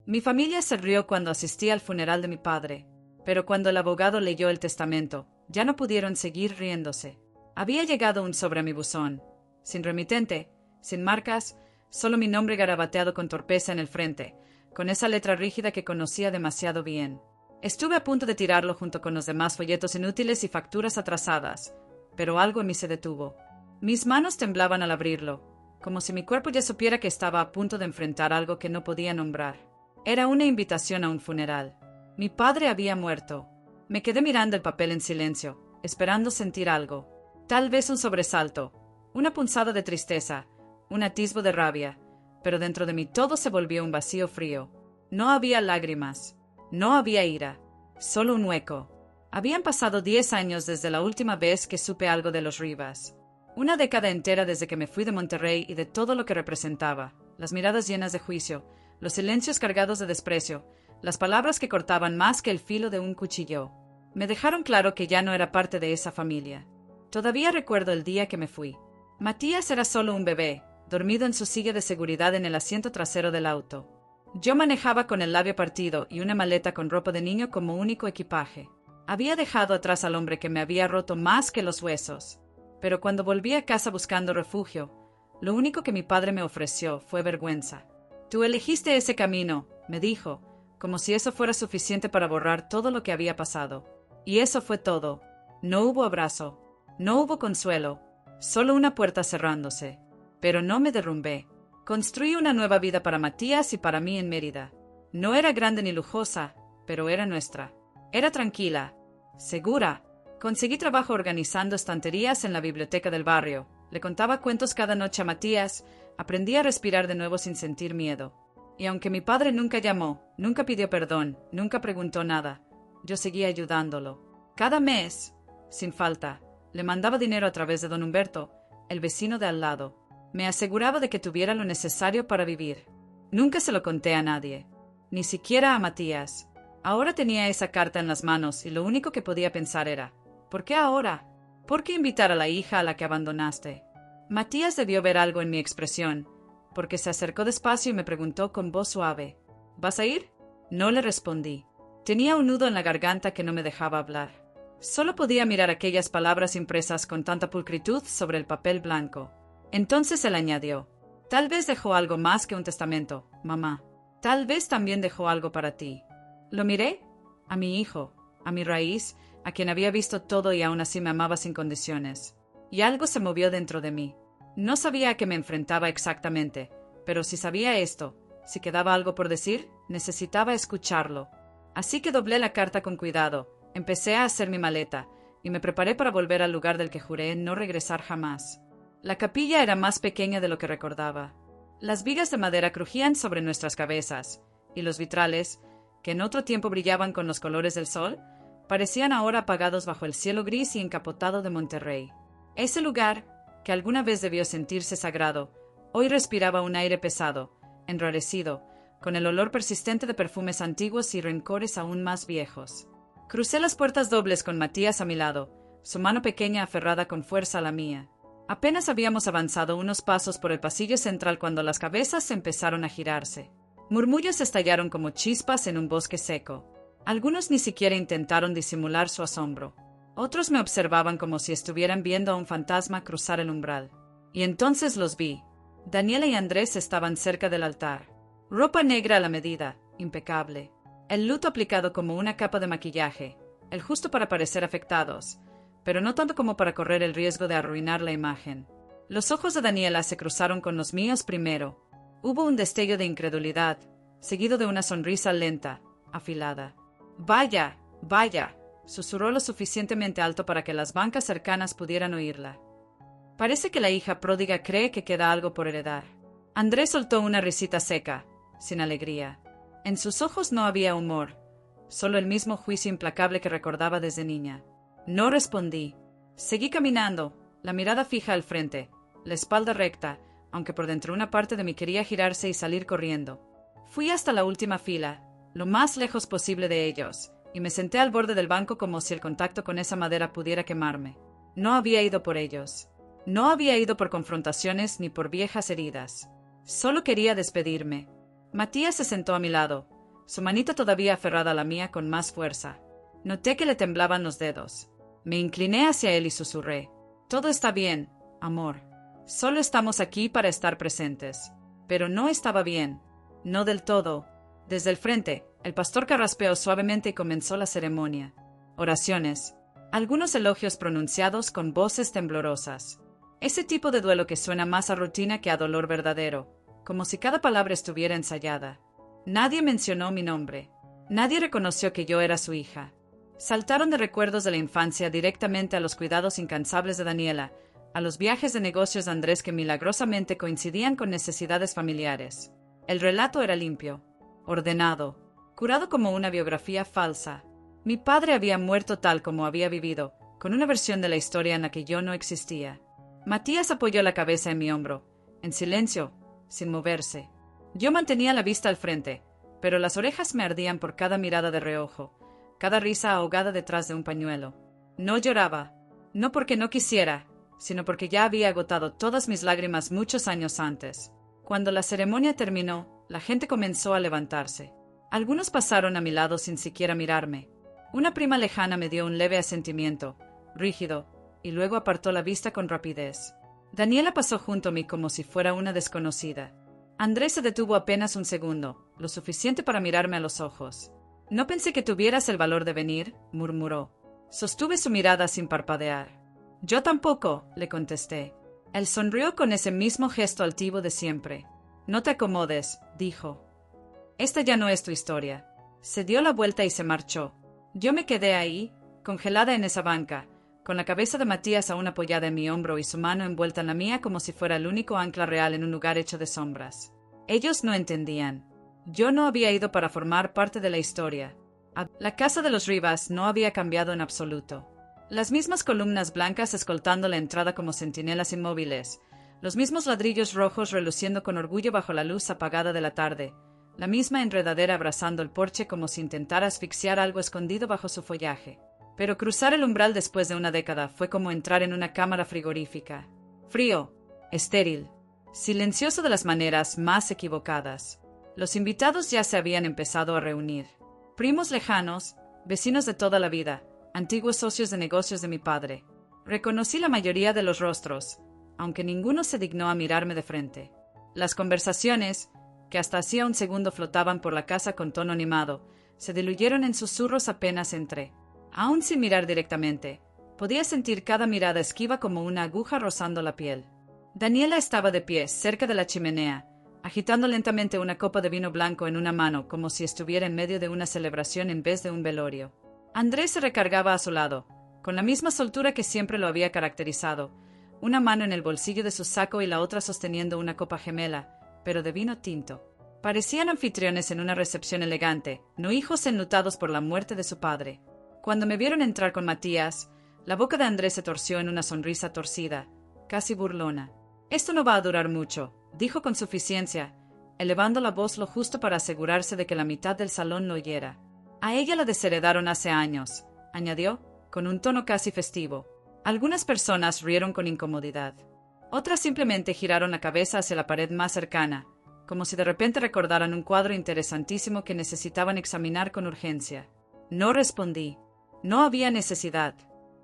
Mi familia se rió cuando asistí al funeral de mi padre, pero cuando el abogado leyó el testamento, ya no pudieron seguir riéndose. Había llegado un sobre a mi buzón, sin remitente, sin marcas, solo mi nombre garabateado con torpeza en el frente, con esa letra rígida que conocía demasiado bien. Estuve a punto de tirarlo junto con los demás folletos inútiles y facturas atrasadas, pero algo en mí se detuvo. Mis manos temblaban al abrirlo, como si mi cuerpo ya supiera que estaba a punto de enfrentar algo que no podía nombrar. Era una invitación a un funeral. Mi padre había muerto. Me quedé mirando el papel en silencio, esperando sentir algo. Tal vez un sobresalto, una punzada de tristeza, un atisbo de rabia, pero dentro de mí todo se volvió un vacío frío. No había lágrimas, no había ira, solo un hueco. Habían pasado 10 años desde la última vez que supe algo de los Rivas. Una década entera desde que me fui de Monterrey y de todo lo que representaba, las miradas llenas de juicio, los silencios cargados de desprecio, las palabras que cortaban más que el filo de un cuchillo. Me dejaron claro que ya no era parte de esa familia. Todavía recuerdo el día que me fui. Matías era solo un bebé, dormido en su silla de seguridad en el asiento trasero del auto. Yo manejaba con el labio partido y una maleta con ropa de niño como único equipaje. Había dejado atrás al hombre que me había roto más que los huesos. Pero cuando volví a casa buscando refugio, lo único que mi padre me ofreció fue vergüenza. «Tú elegiste ese camino», me dijo, como si eso fuera suficiente para borrar todo lo que había pasado. Y eso fue todo. No hubo abrazo, no hubo consuelo, solo una puerta cerrándose. Pero no me derrumbé. Construí una nueva vida para Matías y para mí en Mérida. No era grande ni lujosa, pero era nuestra. Era tranquila, segura. Conseguí trabajo organizando estanterías en la biblioteca del barrio. Le contaba cuentos cada noche a Matías. Aprendí a respirar de nuevo sin sentir miedo. Y aunque mi padre nunca llamó, nunca pidió perdón, nunca preguntó nada, yo seguía ayudándolo. Cada mes, sin falta, le mandaba dinero a través de don Humberto, el vecino de al lado. Me aseguraba de que tuviera lo necesario para vivir. Nunca se lo conté a nadie, ni siquiera a Matías. Ahora tenía esa carta en las manos y lo único que podía pensar era, ¿por qué ahora? ¿Por qué invitar a la hija a la que abandonaste? Matías debió ver algo en mi expresión, porque se acercó despacio y me preguntó con voz suave, ¿vas a ir? No le respondí. Tenía un nudo en la garganta que no me dejaba hablar. Solo podía mirar aquellas palabras impresas con tanta pulcritud sobre el papel blanco. Entonces él añadió, tal vez dejó algo más que un testamento, mamá. Tal vez también dejó algo para ti. Lo miré, a mi hijo, a mi raíz, a quien había visto todo y aún así me amaba sin condiciones. Y algo se movió dentro de mí. No sabía a qué me enfrentaba exactamente, pero si sabía esto, si quedaba algo por decir, necesitaba escucharlo. Así que doblé la carta con cuidado, empecé a hacer mi maleta, y me preparé para volver al lugar del que juré no regresar jamás. La capilla era más pequeña de lo que recordaba. Las vigas de madera crujían sobre nuestras cabezas, y los vitrales, que en otro tiempo brillaban con los colores del sol, parecían ahora apagados bajo el cielo gris y encapotado de Monterrey. Ese lugar, que alguna vez debió sentirse sagrado, hoy respiraba un aire pesado, enrarecido, con el olor persistente de perfumes antiguos y rencores aún más viejos. Crucé las puertas dobles con Matías a mi lado, su mano pequeña aferrada con fuerza a la mía. Apenas habíamos avanzado unos pasos por el pasillo central cuando las cabezas empezaron a girarse. Murmullos estallaron como chispas en un bosque seco. Algunos ni siquiera intentaron disimular su asombro. Otros me observaban como si estuvieran viendo a un fantasma cruzar el umbral. Y entonces los vi. Daniela y Andrés estaban cerca del altar. Ropa negra a la medida, impecable. El luto aplicado como una capa de maquillaje, el justo para parecer afectados, pero no tanto como para correr el riesgo de arruinar la imagen. Los ojos de Daniela se cruzaron con los míos primero. Hubo un destello de incredulidad, seguido de una sonrisa lenta, afilada. «Vaya, vaya», susurró lo suficientemente alto para que las bancas cercanas pudieran oírla. Parece que la hija pródiga cree que queda algo por heredar. Andrés soltó una risita seca, sin alegría. En sus ojos no había humor, solo el mismo juicio implacable que recordaba desde niña. No respondí. Seguí caminando, la mirada fija al frente, la espalda recta, aunque por dentro una parte de mí quería girarse y salir corriendo. Fui hasta la última fila, lo más lejos posible de ellos, y me senté al borde del banco como si el contacto con esa madera pudiera quemarme. No había ido por ellos. No había ido por confrontaciones ni por viejas heridas. Solo quería despedirme. Matías se sentó a mi lado, su manita todavía aferrada a la mía con más fuerza. Noté que le temblaban los dedos. Me incliné hacia él y susurré: «Todo está bien, amor. Solo estamos aquí para estar presentes». Pero no estaba bien. No del todo. Desde el frente, el pastor carraspeó suavemente y comenzó la ceremonia. Oraciones. Algunos elogios pronunciados con voces temblorosas. Ese tipo de duelo que suena más a rutina que a dolor verdadero, como si cada palabra estuviera ensayada. Nadie mencionó mi nombre. Nadie reconoció que yo era su hija. Saltaron de recuerdos de la infancia directamente a los cuidados incansables de Daniela, a los viajes de negocios de Andrés que milagrosamente coincidían con necesidades familiares. El relato era limpio, ordenado, curado como una biografía falsa. Mi padre había muerto tal como había vivido, con una versión de la historia en la que yo no existía. Matías apoyó la cabeza en mi hombro, en silencio, sin moverse. Yo mantenía la vista al frente, pero las orejas me ardían por cada mirada de reojo, cada risa ahogada detrás de un pañuelo. No lloraba, no porque no quisiera, sino porque ya había agotado todas mis lágrimas muchos años antes. Cuando la ceremonia terminó, la gente comenzó a levantarse. Algunos pasaron a mi lado sin siquiera mirarme. Una prima lejana me dio un leve asentimiento, rígido, y luego apartó la vista con rapidez. Daniela pasó junto a mí como si fuera una desconocida. Andrés se detuvo apenas un segundo, lo suficiente para mirarme a los ojos. «No pensé que tuvieras el valor de venir», murmuró. Sostuve su mirada sin parpadear. «Yo tampoco», le contesté. Él sonrió con ese mismo gesto altivo de siempre. «No te acomodes», dijo. «Esta ya no es tu historia». Se dio la vuelta y se marchó. Yo me quedé ahí, congelada en esa banca, con la cabeza de Matías aún apoyada en mi hombro y su mano envuelta en la mía como si fuera el único ancla real en un lugar hecho de sombras. Ellos no entendían. Yo no había ido para formar parte de la historia. La casa de los Rivas no había cambiado en absoluto. Las mismas columnas blancas escoltando la entrada como centinelas inmóviles, los mismos ladrillos rojos reluciendo con orgullo bajo la luz apagada de la tarde, la misma enredadera abrazando el porche como si intentara asfixiar algo escondido bajo su follaje. Pero cruzar el umbral después de una década fue como entrar en una cámara frigorífica. Frío, estéril, silencioso de las maneras más equivocadas. Los invitados ya se habían empezado a reunir. Primos lejanos, vecinos de toda la vida, antiguos socios de negocios de mi padre. Reconocí la mayoría de los rostros, aunque ninguno se dignó a mirarme de frente. Las conversaciones, que hasta hacía un segundo flotaban por la casa con tono animado, se diluyeron en susurros apenas entré. Aún sin mirar directamente, podía sentir cada mirada esquiva como una aguja rozando la piel. Daniela estaba de pie, cerca de la chimenea, agitando lentamente una copa de vino blanco en una mano como si estuviera en medio de una celebración en vez de un velorio. Andrés se recargaba a su lado, con la misma soltura que siempre lo había caracterizado, una mano en el bolsillo de su saco y la otra sosteniendo una copa gemela, pero de vino tinto. Parecían anfitriones en una recepción elegante, no hijos enlutados por la muerte de su padre. Cuando me vieron entrar con Matías, la boca de Andrés se torció en una sonrisa torcida, casi burlona. «Esto no va a durar mucho», dijo con suficiencia, elevando la voz lo justo para asegurarse de que la mitad del salón lo oyera. «A ella la desheredaron hace años», añadió, con un tono casi festivo. Algunas personas rieron con incomodidad. Otras simplemente giraron la cabeza hacia la pared más cercana, como si de repente recordaran un cuadro interesantísimo que necesitaban examinar con urgencia. No respondí. No había necesidad.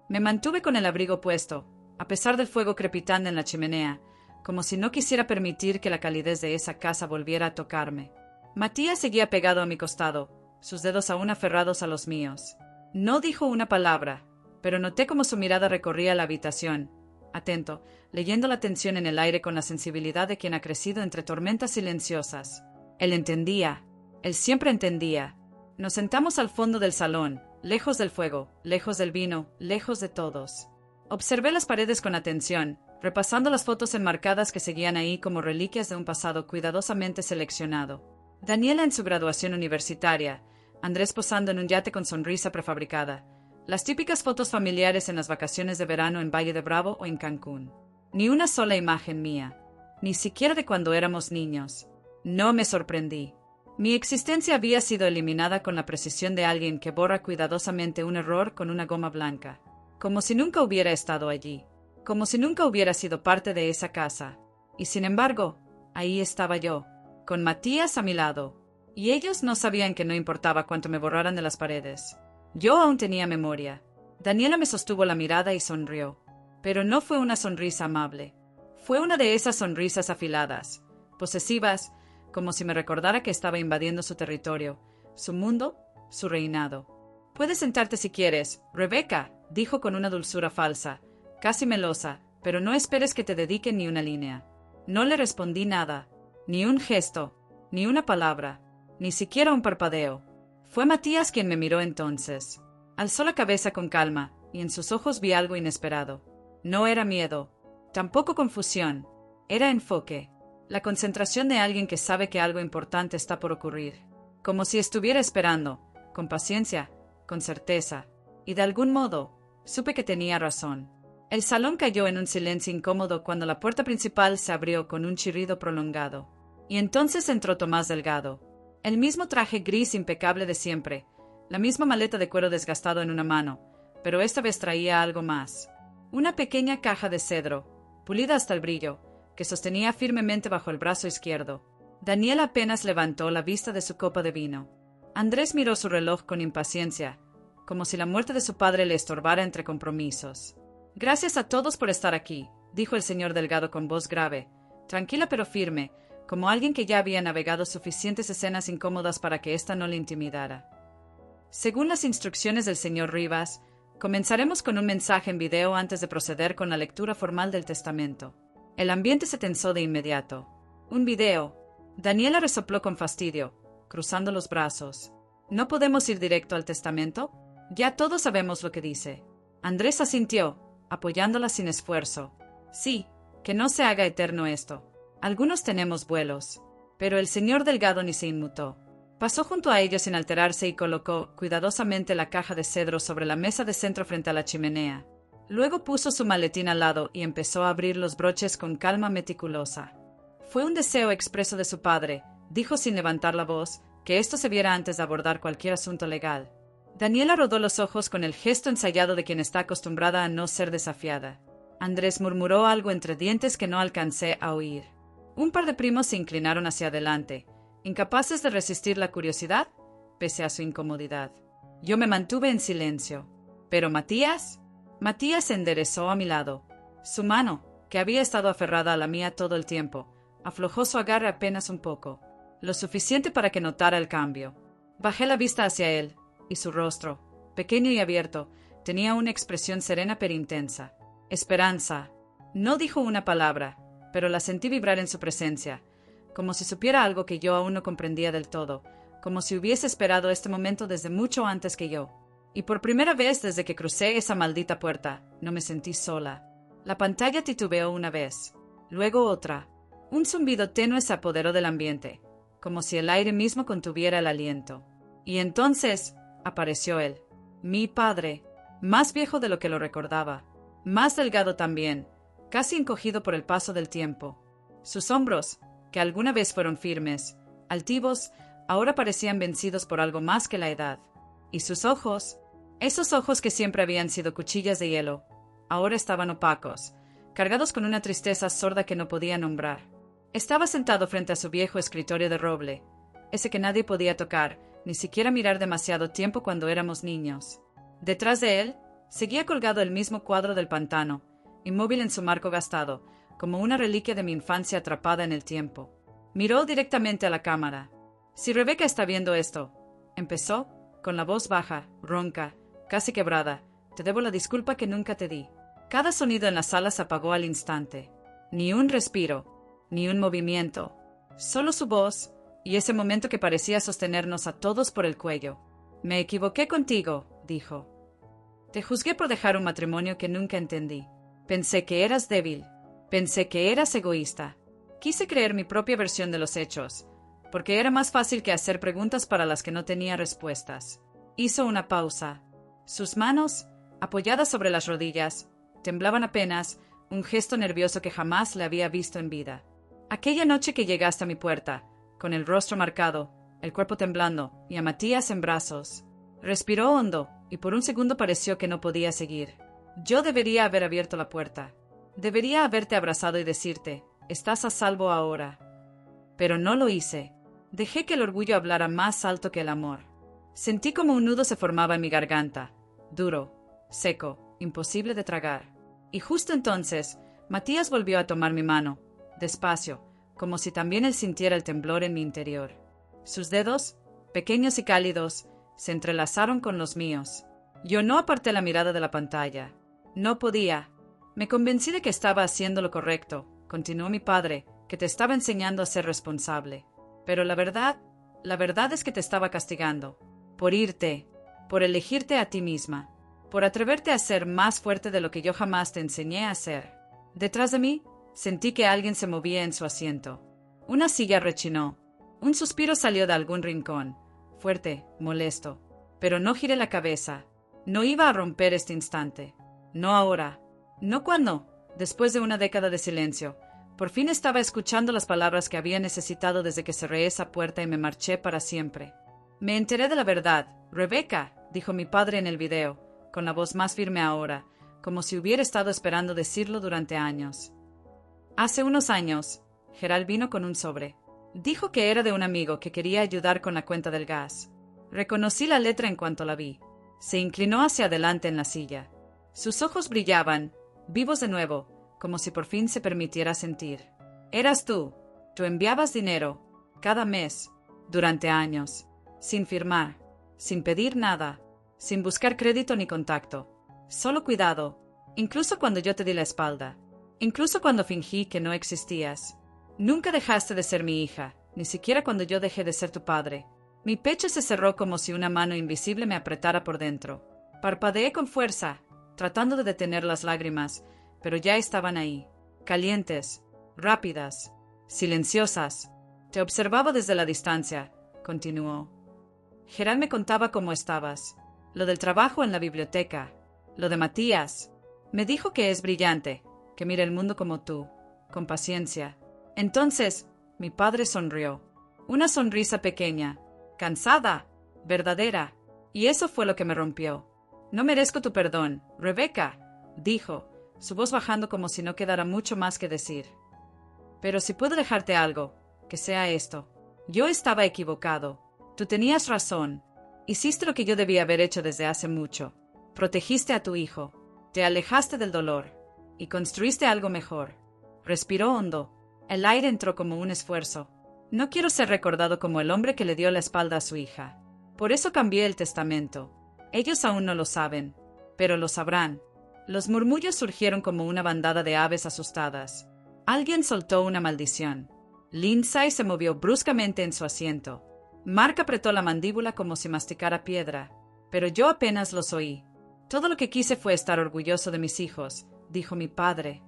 Me mantuve con el abrigo puesto, a pesar del fuego crepitante en la chimenea, como si no quisiera permitir que la calidez de esa casa volviera a tocarme. Matías seguía pegado a mi costado, sus dedos aún aferrados a los míos. No dijo una palabra, pero noté cómo su mirada recorría la habitación, atento, leyendo la tensión en el aire con la sensibilidad de quien ha crecido entre tormentas silenciosas. Él entendía. Él siempre entendía. Nos sentamos al fondo del salón, lejos del fuego, lejos del vino, lejos de todos. Observé las paredes con atención, repasando las fotos enmarcadas que seguían ahí como reliquias de un pasado cuidadosamente seleccionado. Daniela en su graduación universitaria, Andrés posando en un yate con sonrisa prefabricada, las típicas fotos familiares en las vacaciones de verano en Valle de Bravo o en Cancún. Ni una sola imagen mía, ni siquiera de cuando éramos niños. No me sorprendí. Mi existencia había sido eliminada con la precisión de alguien que borra cuidadosamente un error con una goma blanca, como si nunca hubiera estado allí, como si nunca hubiera sido parte de esa casa. Y sin embargo, ahí estaba yo, con Matías a mi lado, Y ellos no sabían que no importaba cuánto me borraran de las paredes. Yo aún tenía memoria. Daniela me sostuvo la mirada y sonrió. Pero no fue una sonrisa amable. Fue una de esas sonrisas afiladas, posesivas, como si me recordara que estaba invadiendo su territorio, su mundo, su reinado. «Puedes sentarte si quieres, Rebeca», dijo con una dulzura falsa, casi melosa, «pero no esperes que te dedique ni una línea». No le respondí nada, ni un gesto, ni una palabra, ni siquiera un parpadeo. Fue Matías quien me miró entonces. Alzó la cabeza con calma, y en sus ojos vi algo inesperado. No era miedo, tampoco confusión, era enfoque, la concentración de alguien que sabe que algo importante está por ocurrir, como si estuviera esperando, con paciencia, con certeza, y de algún modo, supe que tenía razón. El salón cayó en un silencio incómodo cuando la puerta principal se abrió con un chirrido prolongado. Y entonces entró Tomás Delgado. El mismo traje gris impecable de siempre, la misma maleta de cuero desgastado en una mano, pero esta vez traía algo más. Una pequeña caja de cedro, pulida hasta el brillo, que sostenía firmemente bajo el brazo izquierdo. Daniel apenas levantó la vista de su copa de vino. Andrés miró su reloj con impaciencia, como si la muerte de su padre le estorbara entre compromisos. «Gracias a todos por estar aquí», dijo el señor Delgado con voz grave, tranquila pero firme, como alguien que ya había navegado suficientes escenas incómodas para que ésta no le intimidara. «Según las instrucciones del señor Rivas, comenzaremos con un mensaje en video antes de proceder con la lectura formal del testamento». El ambiente se tensó de inmediato. «¿Un video?». Daniela resopló con fastidio, cruzando los brazos. «¿No podemos ir directo al testamento? Ya todos sabemos lo que dice». Andrés asintió, apoyándola sin esfuerzo. «Sí, que no se haga eterno esto. Algunos tenemos vuelos». Pero el señor Delgado ni se inmutó. Pasó junto a ellos sin alterarse y colocó cuidadosamente la caja de cedro sobre la mesa de centro frente a la chimenea. Luego puso su maletín al lado y empezó a abrir los broches con calma meticulosa. «Fue un deseo expreso de su padre», dijo sin levantar la voz, «que esto se viera antes de abordar cualquier asunto legal». Daniela rodó los ojos con el gesto ensayado de quien está acostumbrada a no ser desafiada. Andrés murmuró algo entre dientes que no alcancé a oír. Un par de primos se inclinaron hacia adelante, incapaces de resistir la curiosidad, pese a su incomodidad. Yo me mantuve en silencio. ¿Pero Matías? Matías se enderezó a mi lado. Su mano, que había estado aferrada a la mía todo el tiempo, aflojó su agarre apenas un poco, lo suficiente para que notara el cambio. Bajé la vista hacia él, y su rostro, pequeño y abierto, tenía una expresión serena pero intensa. Esperanza. No dijo una palabra, pero la sentí vibrar en su presencia, como si supiera algo que yo aún no comprendía del todo, como si hubiese esperado este momento desde mucho antes que yo. Y por primera vez desde que crucé esa maldita puerta, no me sentí sola. La pantalla titubeó una vez, luego otra. Un zumbido tenue se apoderó del ambiente, como si el aire mismo contuviera el aliento. Y entonces apareció él, mi padre, más viejo de lo que lo recordaba, más delgado también, casi encogido por el paso del tiempo. Sus hombros, que alguna vez fueron firmes, altivos, ahora parecían vencidos por algo más que la edad. Y sus ojos, esos ojos que siempre habían sido cuchillas de hielo, ahora estaban opacos, cargados con una tristeza sorda que no podía nombrar. Estaba sentado frente a su viejo escritorio de roble, ese que nadie podía tocar, ni siquiera mirar demasiado tiempo cuando éramos niños. Detrás de él, seguía colgado el mismo cuadro del pantano, inmóvil en su marco gastado, como una reliquia de mi infancia atrapada en el tiempo. Miró directamente a la cámara. «Si Rebeca está viendo esto», empezó, con la voz baja, ronca, casi quebrada, «te debo la disculpa que nunca te di». Cada sonido en la sala se apagó al instante. Ni un respiro, ni un movimiento, solo su voz y ese momento que parecía sostenernos a todos por el cuello. «Me equivoqué contigo», dijo. «Te juzgué por dejar un matrimonio que nunca entendí. Pensé que eras débil. Pensé que eras egoísta. Quise creer mi propia versión de los hechos, porque era más fácil que hacer preguntas para las que no tenía respuestas». Hizo una pausa. Sus manos, apoyadas sobre las rodillas, temblaban apenas, un gesto nervioso que jamás le había visto en vida. «Aquella noche que llegaste a mi puerta, con el rostro marcado, el cuerpo temblando y a Matías en brazos». Respiró hondo y por un segundo pareció que no podía seguir. «Yo debería haber abierto la puerta. Debería haberte abrazado y decirte, estás a salvo ahora». Pero no lo hice. Dejé que el orgullo hablara más alto que el amor. Sentí como un nudo se formaba en mi garganta, duro, seco, imposible de tragar. Y justo entonces, Matías volvió a tomar mi mano, despacio, como si también él sintiera el temblor en mi interior. Sus dedos, pequeños y cálidos, se entrelazaron con los míos. Yo no aparté la mirada de la pantalla. No podía. Me convencí de que estaba haciendo lo correcto, continuó mi padre, que te estaba enseñando a ser responsable. Pero la verdad es que te estaba castigando. Por irte, por elegirte a ti misma, por atreverte a ser más fuerte de lo que yo jamás te enseñé a ser. Detrás de mí, sentí que alguien se movía en su asiento. Una silla rechinó. Un suspiro salió de algún rincón, fuerte, molesto. Pero no giré la cabeza. No iba a romper este instante. No ahora. No cuando, después de una década de silencio, por fin estaba escuchando las palabras que había necesitado desde que cerré esa puerta y me marché para siempre. Me enteré de la verdad. Rebeca, dijo mi padre en el video, con la voz más firme ahora, como si hubiera estado esperando decirlo durante años. Hace unos años, Gerald vino con un sobre. Dijo que era de un amigo que quería ayudar con la cuenta del gas. Reconocí la letra en cuanto la vi. Se inclinó hacia adelante en la silla. Sus ojos brillaban, vivos de nuevo, como si por fin se permitiera sentir. Eras tú. Tú enviabas dinero, cada mes, durante años, sin firmar, sin pedir nada, sin buscar crédito ni contacto. Solo cuidado, incluso cuando yo te di la espalda, incluso cuando fingí que no existías. Nunca dejaste de ser mi hija, ni siquiera cuando yo dejé de ser tu padre. Mi pecho se cerró como si una mano invisible me apretara por dentro. Parpadeé con fuerza, tratando de detener las lágrimas, pero ya estaban ahí, calientes, rápidas, silenciosas. Te observaba desde la distancia, continuó. Gerald me contaba cómo estabas, lo del trabajo en la biblioteca, lo de Matías. Me dijo que es brillante, que mira el mundo como tú, con paciencia. Entonces, mi padre sonrió. Una sonrisa pequeña, cansada, verdadera, y eso fue lo que me rompió. No merezco tu perdón, Rebeca, dijo, su voz bajando como si no quedara mucho más que decir. Pero si puedo dejarte algo, que sea esto. Yo estaba equivocado. Tú tenías razón. Hiciste lo que yo debía haber hecho desde hace mucho. Protegiste a tu hijo. Te alejaste del dolor. Y construiste algo mejor. Respiró hondo. El aire entró como un esfuerzo. No quiero ser recordado como el hombre que le dio la espalda a su hija. Por eso cambié el testamento. Ellos aún no lo saben, pero lo sabrán. Los murmullos surgieron como una bandada de aves asustadas. Alguien soltó una maldición. Lindsay se movió bruscamente en su asiento. Mark apretó la mandíbula como si masticara piedra, pero yo apenas los oí. Todo lo que quise fue estar orgulloso de mis hijos, dijo mi padre.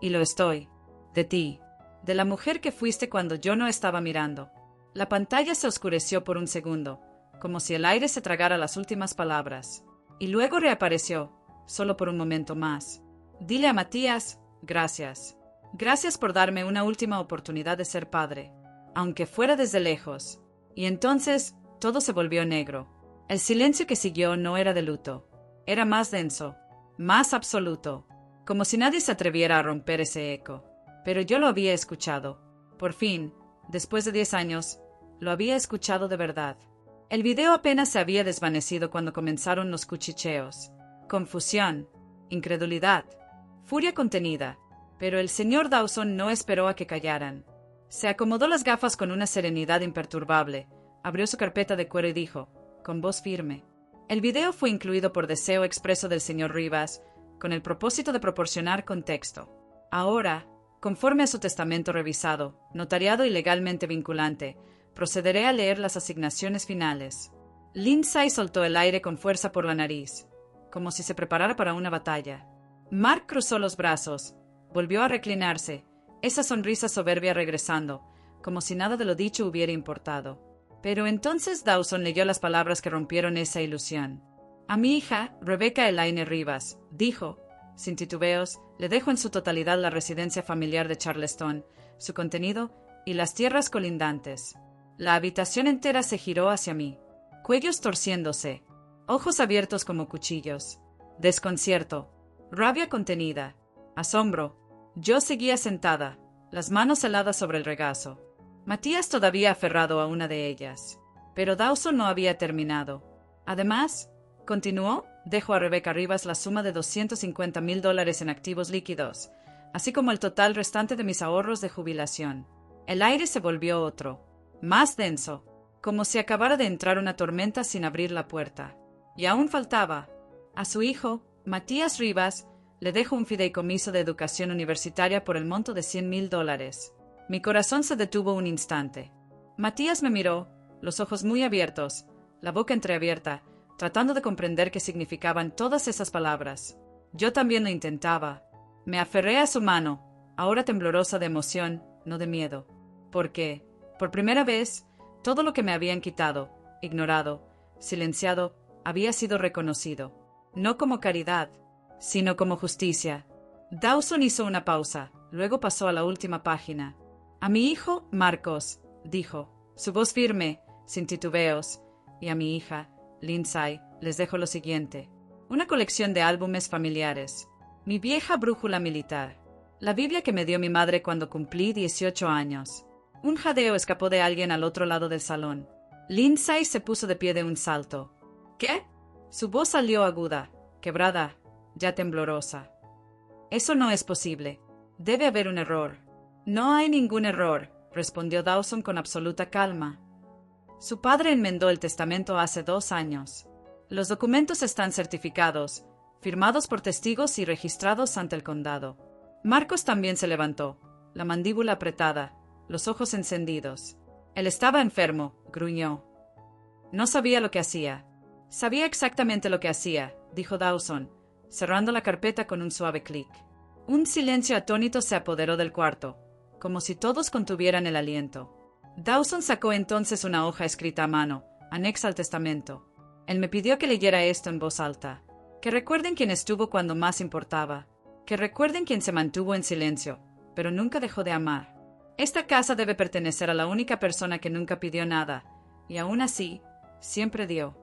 Y lo estoy. De ti. De la mujer que fuiste cuando yo no estaba mirando. La pantalla se oscureció por un segundo, como si el aire se tragara las últimas palabras. Y luego reapareció, solo por un momento más. Dile a Matías, gracias. Gracias por darme una última oportunidad de ser padre, aunque fuera desde lejos. Y entonces todo se volvió negro. El silencio que siguió no era de luto. Era más denso, más absoluto, como si nadie se atreviera a romper ese eco. Pero yo lo había escuchado. Por fin, después de 10 años, lo había escuchado de verdad. El video apenas se había desvanecido cuando comenzaron los cuchicheos. Confusión, incredulidad, furia contenida. Pero el señor Dawson no esperó a que callaran. Se acomodó las gafas con una serenidad imperturbable, abrió su carpeta de cuero y dijo, con voz firme. El video fue incluido por deseo expreso del señor Rivas, con el propósito de proporcionar contexto. Ahora, conforme a su testamento revisado, notariado y legalmente vinculante, procederé a leer las asignaciones finales. Lindsay soltó el aire con fuerza por la nariz, como si se preparara para una batalla. Mark cruzó los brazos, volvió a reclinarse, esa sonrisa soberbia regresando, como si nada de lo dicho hubiera importado. Pero entonces Dawson leyó las palabras que rompieron esa ilusión. A mi hija, Rebeca Elaine Rivas, dijo, sin titubeos, le dejo en su totalidad la residencia familiar de Charleston, su contenido y las tierras colindantes. La habitación entera se giró hacia mí, cuellos torciéndose, ojos abiertos como cuchillos, desconcierto, rabia contenida, asombro. Yo seguía sentada, las manos heladas sobre el regazo. Matías todavía aferrado a una de ellas. Pero Dawson no había terminado. Además, continuó, dejo a Rebecca Rivas la suma de $250,000 en activos líquidos, así como el total restante de mis ahorros de jubilación. El aire se volvió otro, más denso, como si acabara de entrar una tormenta sin abrir la puerta. Y aún faltaba. A su hijo, Matías Rivas, le dejo un fideicomiso de educación universitaria por el monto de $100,000. Mi corazón se detuvo un instante. Matías me miró, los ojos muy abiertos, la boca entreabierta, tratando de comprender qué significaban todas esas palabras. Yo también lo intentaba. Me aferré a su mano, ahora temblorosa de emoción, no de miedo. Porque, por primera vez, todo lo que me habían quitado, ignorado, silenciado, había sido reconocido. No como caridad, sino como justicia. Dawson hizo una pausa, luego pasó a la última página. A mi hijo, Marcos, dijo, su voz firme, sin titubeos, y a mi hija, Lindsay, les dejo lo siguiente. Una colección de álbumes familiares. Mi vieja brújula militar. La Biblia que me dio mi madre cuando cumplí 18 años. Un jadeo escapó de alguien al otro lado del salón. Lindsay se puso de pie de un salto. ¿Qué? Su voz salió aguda, quebrada, ya temblorosa. Eso no es posible. Debe haber un error. No hay ningún error, respondió Dawson con absoluta calma. Su padre enmendó el testamento hace 2 años. Los documentos están certificados, firmados por testigos y registrados ante el condado. Marcos también se levantó, la mandíbula apretada, los ojos encendidos. Él estaba enfermo, gruñó. No sabía lo que hacía. Sabía exactamente lo que hacía, dijo Dawson, cerrando la carpeta con un suave clic. Un silencio atónito se apoderó del cuarto, como si todos contuvieran el aliento. Dawson sacó entonces una hoja escrita a mano, anexa al testamento. Él me pidió que leyera esto en voz alta. Que recuerden quién estuvo cuando más importaba. Que recuerden quién se mantuvo en silencio, pero nunca dejó de amar. Esta casa debe pertenecer a la única persona que nunca pidió nada, y aún así, siempre dio.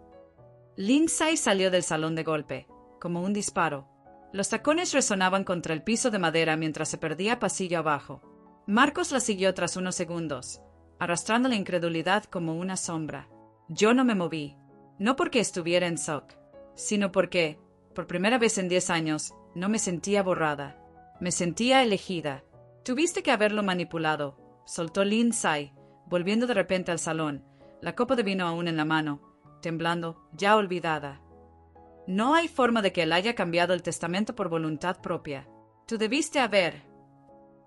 Lindsay salió del salón de golpe, como un disparo. Los tacones resonaban contra el piso de madera mientras se perdía pasillo abajo. Marcos la siguió tras unos segundos, arrastrando la incredulidad como una sombra. Yo no me moví, no porque estuviera en shock, sino porque, por primera vez en 10 años, no me sentía borrada. Me sentía elegida. Tuviste que haberlo manipulado, soltó Lindsay, volviendo de repente al salón, la copa de vino aún en la mano, temblando, ya olvidada. No hay forma de que él haya cambiado el testamento por voluntad propia. Tú debiste haber.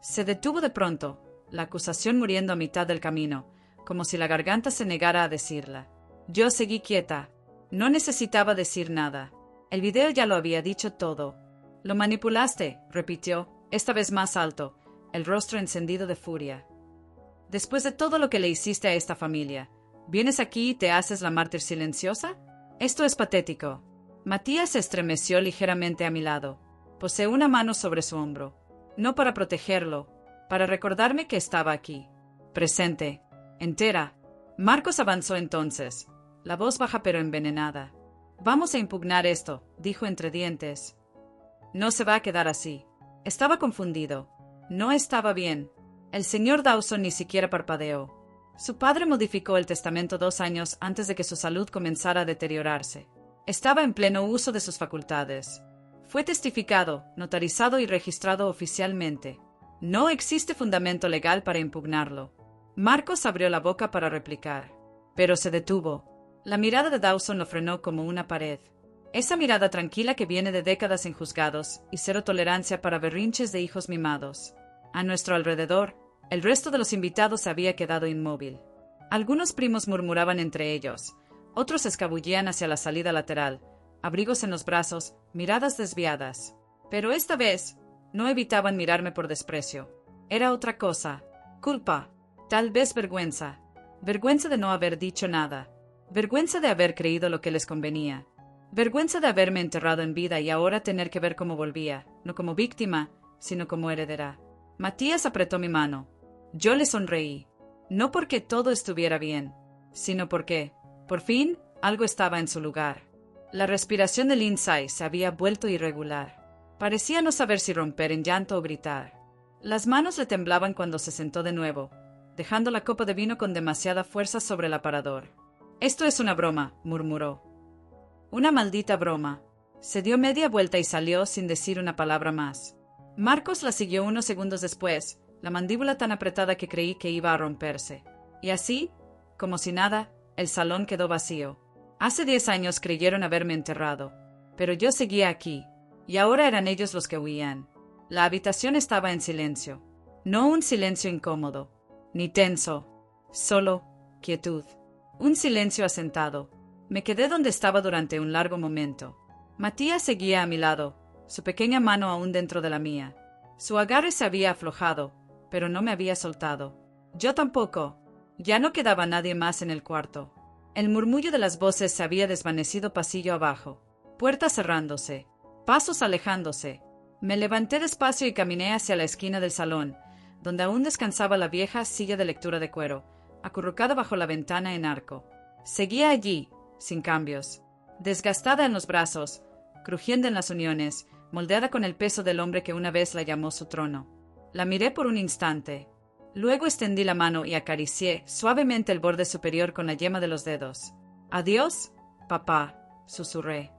Se detuvo de pronto, la acusación muriendo a mitad del camino, como si la garganta se negara a decirla. Yo seguí quieta. No necesitaba decir nada. El video ya lo había dicho todo. Lo manipulaste, repitió, esta vez más alto, el rostro encendido de furia. Después de todo lo que le hiciste a esta familia, ¿vienes aquí y te haces la mártir silenciosa? Esto es patético. Matías se estremeció ligeramente a mi lado. Posé una mano sobre su hombro. No para protegerlo, para recordarme que estaba aquí. Presente. Entera. Marcos avanzó entonces, la voz baja pero envenenada. Vamos a impugnar esto, dijo entre dientes. No se va a quedar así. Estaba confundido. No estaba bien. El señor Dawson ni siquiera parpadeó. Su padre modificó el testamento 2 años antes de que su salud comenzara a deteriorarse. Estaba en pleno uso de sus facultades. Fue testificado, notarizado y registrado oficialmente. No existe fundamento legal para impugnarlo. Marcos abrió la boca para replicar, pero se detuvo. La mirada de Dawson lo frenó como una pared. Esa mirada tranquila que viene de décadas en juzgados y cero tolerancia para berrinches de hijos mimados. A nuestro alrededor, el resto de los invitados se había quedado inmóvil. Algunos primos murmuraban entre ellos, otros se escabullían hacia la salida lateral, abrigos en los brazos, miradas desviadas. Pero esta vez, no evitaban mirarme por desprecio. Era otra cosa, culpa, tal vez vergüenza. Vergüenza de no haber dicho nada. Vergüenza de haber creído lo que les convenía. Vergüenza de haberme enterrado en vida y ahora tener que ver cómo volvía, no como víctima, sino como heredera. Matías apretó mi mano. Yo le sonreí. No porque todo estuviera bien, sino porque, por fin, algo estaba en su lugar. La respiración de Lindsay se había vuelto irregular. Parecía no saber si romper en llanto o gritar. Las manos le temblaban cuando se sentó de nuevo, dejando la copa de vino con demasiada fuerza sobre el aparador. «Esto es una broma», murmuró. «Una maldita broma». Se dio media vuelta y salió sin decir una palabra más. Marcos la siguió unos segundos después, la mandíbula tan apretada que creí que iba a romperse. Y así, como si nada, el salón quedó vacío. Hace 10 años creyeron haberme enterrado, pero yo seguía aquí, y ahora eran ellos los que huían. La habitación estaba en silencio. No un silencio incómodo, ni tenso, solo quietud. Un silencio asentado. Me quedé donde estaba durante un largo momento. Matías seguía a mi lado, su pequeña mano aún dentro de la mía. Su agarre se había aflojado, pero no me había soltado. Yo tampoco. Ya no quedaba nadie más en el cuarto. El murmullo de las voces se había desvanecido pasillo abajo. Puertas cerrándose. Pasos alejándose. Me levanté despacio y caminé hacia la esquina del salón, donde aún descansaba la vieja silla de lectura de cuero, acurrucada bajo la ventana en arco. Seguía allí, sin cambios. Desgastada en los brazos, crujiendo en las uniones, moldeada con el peso del hombre que una vez la llamó su trono. La miré por un instante. Luego extendí la mano y acaricié suavemente el borde superior con la yema de los dedos. «Adiós, papá», susurré.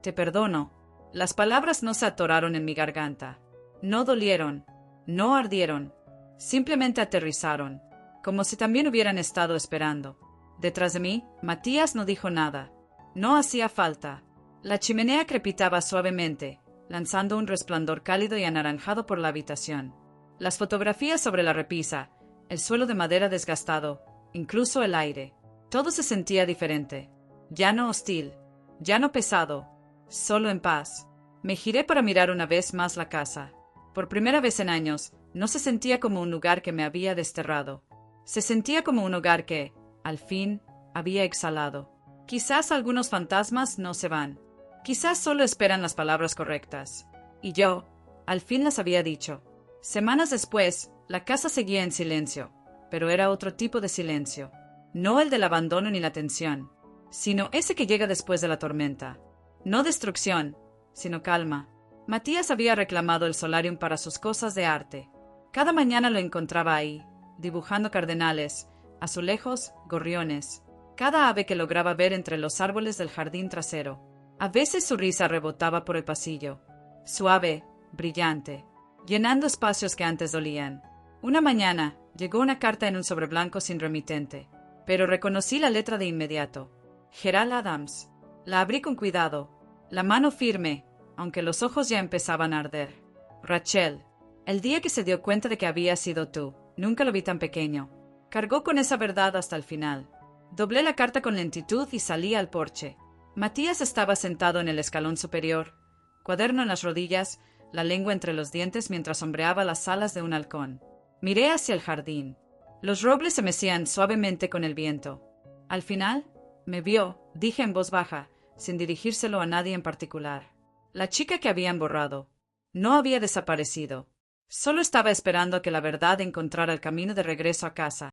«Te perdono». Las palabras no se atoraron en mi garganta. No dolieron, no ardieron, simplemente aterrizaron, como si también hubieran estado esperando. Detrás de mí, Matías no dijo nada. No hacía falta. La chimenea crepitaba suavemente, lanzando un resplandor cálido y anaranjado por la habitación. Las fotografías sobre la repisa, el suelo de madera desgastado, incluso el aire. Todo se sentía diferente. Ya no hostil, ya no pesado, solo en paz. Me giré para mirar una vez más la casa. Por primera vez en años, no se sentía como un lugar que me había desterrado. Se sentía como un hogar que, al fin, había exhalado. Quizás algunos fantasmas no se van. Quizás solo esperan las palabras correctas. Y yo, al fin las había dicho. Semanas después, la casa seguía en silencio, pero era otro tipo de silencio. No el del abandono ni la tensión, sino ese que llega después de la tormenta. No destrucción, sino calma. Matías había reclamado el solarium para sus cosas de arte. Cada mañana lo encontraba ahí, dibujando cardenales, azulejos, gorriones, cada ave que lograba ver entre los árboles del jardín trasero. A veces su risa rebotaba por el pasillo, suave, brillante, llenando espacios que antes dolían. Una mañana llegó una carta en un sobre blanco sin remitente, pero reconocí la letra de inmediato. Gerald Adams. La abrí con cuidado, la mano firme, aunque los ojos ya empezaban a arder. Rachel. El día que se dio cuenta de que había sido tú, nunca lo vi tan pequeño. Cargó con esa verdad hasta el final. Doblé la carta con lentitud y salí al porche. Matías estaba sentado en el escalón superior, cuaderno en las rodillas, la lengua entre los dientes mientras sombreaba las alas de un halcón. Miré hacia el jardín. Los robles se mecían suavemente con el viento. Al final, me vio, dije en voz baja, sin dirigírselo a nadie en particular. La chica que habían borrado. No había desaparecido. Solo estaba esperando a que la verdad encontrara el camino de regreso a casa.